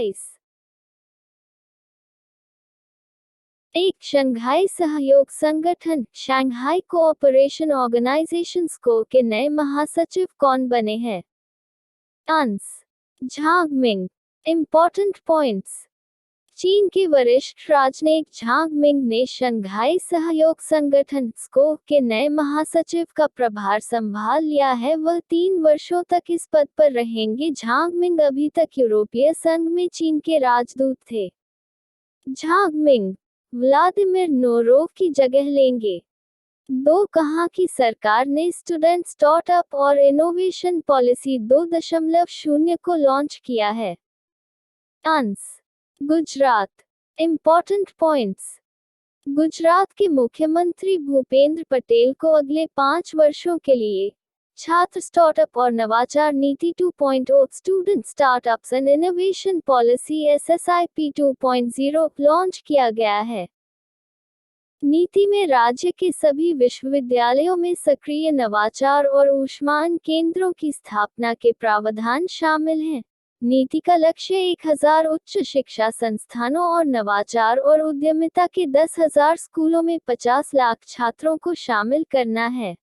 2022। एक शंघाई सहयोग संगठन शंघाई कोऑपरेशन ऑर्गेनाइजेशन को के नए महासचिव कौन बने हैं? Answer Jhang Ming. Important points. चीन के वरिष्ठ राजनयिक झांग मिंग ने शंघाई सहयोग संगठन SCO के नए महासचिव का प्रभार संभाल लिया है। वह 3 वर्षों तक इस पद पर रहेंगे। झांग मिंग अभी तक यूरोपीय संघ में चीन के राजदूत थे। झांग मिंग व्लादिमीर नोरोव की जगह लेंगे। 2 कहा कि सरकार ने स्टूडेंट स्टार्टअप और इनोवेशन पॉलिसी 2.0 को लॉन्च किया है। Answer Gujarat. Important points. Gujarat के मुख्यमंत्री भूपेंद्र पटेल को अगले 5 वर्षों के लिए छात्र स्टार्टअप और नवाचार नीति 2.0 student startups and innovation policy SSIP 2.0 launch किया गया है। नीति में राज्य के सभी विश्वविद्यालयों में सक्रिय नवाचार और ऊष्मायन केंद्रों की स्थापना के प्रावधान शामिल हैं। नीति का लक्ष्य 1000 उच्च शिक्षा संस्थानों और नवाचार और उद्यमिता के 10,000 स्कूलों में 50 लाख छात्रों को शामिल करना है।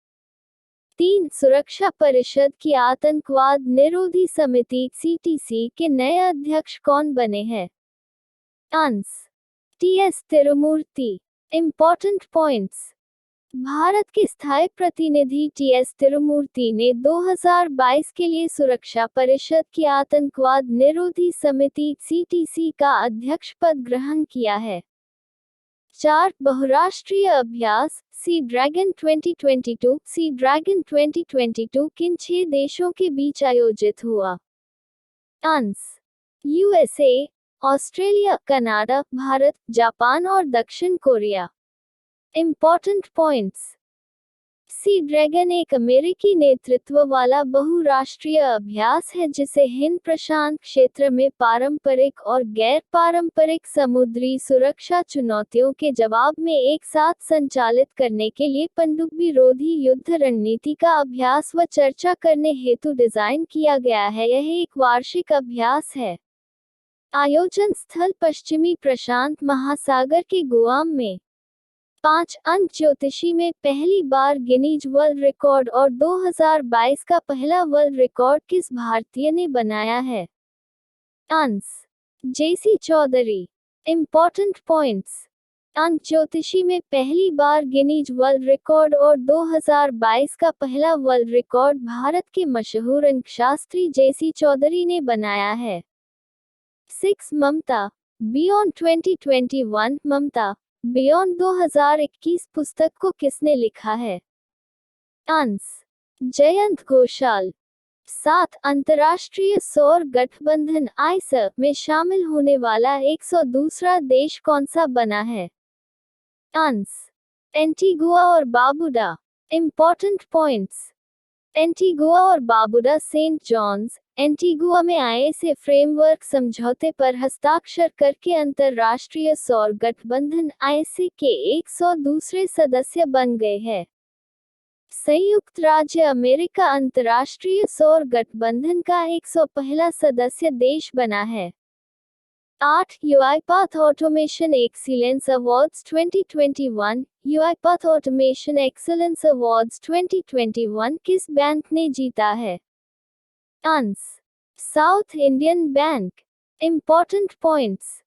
3 सुरक्षा परिषद की आतंकवाद निरोधी समिति CTC के नए अध्यक्ष कौन बने हैं? Answer TS Tirumurti. Important points. Bharat के स्थायी प्रतिनिधि TS तिरुमूर्ति ने 2022 के लिए सुरक्षा परिषद की आतंकवाद निरोधी समिति CTC का अध्यक्ष पद ग्रहण किया है। 4 बहुराष्ट्रीय अभ्यास सी ड्रैगन 2022 किन 6 देशों के बीच आयोजित हुआ? Answer USA, Australia, Canada, Bharat, Japan और दक्षिण Korea. Important points. Sea dragon एक अमेरिकी नेतृत्व वाला बहुराष्ट्रीय अभ्यास है जिसे हिंद प्रशांत क्षेत्र में पारंपरिक और गैर पारंपरिक समुद्री सुरक्षा चुनौतियों के जवाब में एक साथ संचालित करने के लिए पनडुब्बी रोधी युद्ध रणनीति का अभ्यास व चर्चा करने हेतु डिजाइन किया गया है। यह एक वार्षिक अभ्यास है। आयोजन स्थल पश्चिमी प्रशांत महासागर के गुआम में। 5 अंक ज्योतिषी में पहली बार गिनीज वर्ल्ड रिकॉर्ड और 2022 का पहला वर्ल्ड रिकॉर्ड किस भारतीय ने बनाया है? Answer JC Chaudhry. Important points. अंक ज्योतिषी में पहली बार गिनीज वर्ल्ड रिकॉर्ड और 2022 का पहला वर्ल्ड रिकॉर्ड भारत के मशहूर अंकशास्त्री JC चौधरी ने बनाया है। 6 ममता बियॉन्ड 2021 ममता बियॉन्ड 2021 पुस्तक को किसने लिखा है? आंसर जयंत घोषाल। 7 अंतर्राष्ट्रीय सौर गठबंधन ISA में शामिल होने वाला 102वां देश कौन सा बना है? आंसर एंटीगुआ और बारबुडा। Important points. एंटीगुआ और बारबुडा सेंट जॉन्स एंटीगुआ में ISA फ्रेमवर्क समझौते पर हस्ताक्षर करके अंतर्राष्ट्रीय सौर गठबंधन ISA के 102वें सदस्य बन गए हैं। संयुक्त राज्य अमेरिका अंतर्राष्ट्रीय सौर गठबंधन का 101वां सदस्य देश बना है। 8 UiPath automation excellence awards 2021 UiPath automation excellence awards 2021 किस बैंक ने जीता है? Answer south Indian bank. Important points.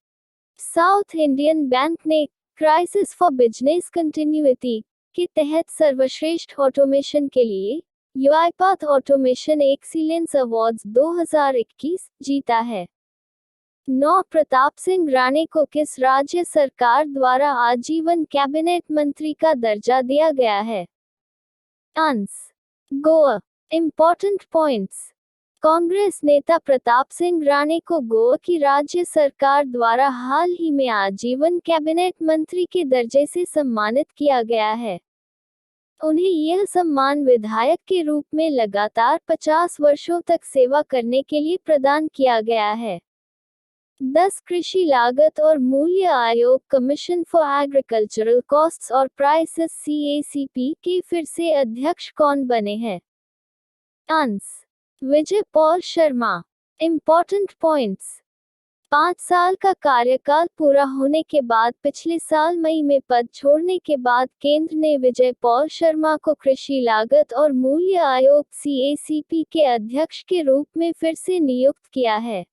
South Indian bank ने क्राइसिस फॉर बिजनेस कंटिन्यूटी के तहत सर्वश्रेष्ठ ऑटोमेशन के लिए UiPath ऑटोमेशन एक्सीलेंस अवार्ड्स 2021 जीता है। 9 प्रताप सिंह राणे को किस राज्य सरकार द्वारा आजीवन कैबिनेट मंत्री का दर्जा दिया गया है? Answer Goa. Important points. Congress नेता प्रताप सिंह राणे को गोवा की राज्य सरकार द्वारा हाल ही में आजीवन कैबिनेट मंत्री के दर्जे से सम्मानित किया गया है। उन्हें यह सम्मान विधायक के रूप में लगातार 50 वर्षों तक सेवा करने के लिए प्रदान किया गया है। 10 कृषि लागत और मूल्य आयोग कमीशन फॉर एग्रीकल्चरल कॉस्ट्स और प्राइसेस CACP के फिर से अध्यक्ष कौन बने हैं? Answer Vijay Paul Sharma. Important points. 5 साल का कार्यकाल पूरा होने के बाद पिछले साल मई में पद छोड़ने के बाद केंद्र ने विजय पॉल शर्मा को कृषि लागत और मूल्य आयोग (CACP) के अध्यक्ष के रूप में फिर से नियुक्त किया है।